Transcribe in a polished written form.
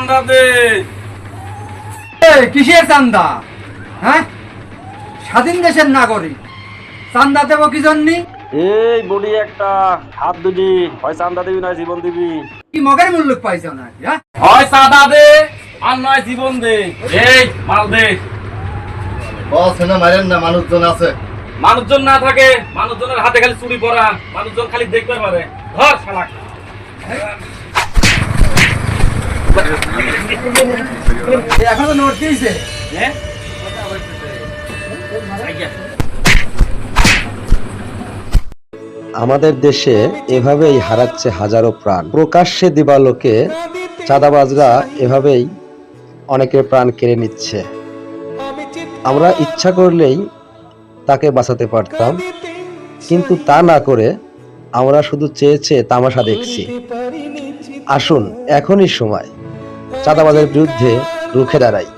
চান্দা দে। কিসের চান্দা? হ্যাঁ, স্বাধীন দেশের নাগরিক, চান্দা দেবো কি জন্যে? এই বডি একটা হাত দুটি, হয় চান্দা দিবি নয় জীবন দিবি। কি মগের মূল্য পাইছো নাকি? হ্যাঁ, হয় চাঁদা দে আর নয় জীবন দে। এই মাল দে। বস না মারেন না, মানুষজন আছে। মানুষজন না থাকে, মানুষজনের হাতে খালি চুরি পরা, মানুষজন খালি দেখতে পারে। ধর শালা। এখন তো নোট দিয়েছে। হ্যাঁ? আমাদের দেশে এভাবেই হারাচ্ছে হাজারো প্রাণ। প্রকাশ্যে দিবালোকে চাঁদাবাজরা এভাবেই অনেকের প্রাণ কেড়ে নিচ্ছে। আমরা ইচ্ছা করলেই তাকে বাঁচাতে পারতাম, কিন্তু তা না করে আমরা শুধু চেয়ে চেয়ে তামাশা দেখছি। আসুন, এখনই সময় চাঁদাবাজের বিরুদ্ধে রুখে দাঁড়াই।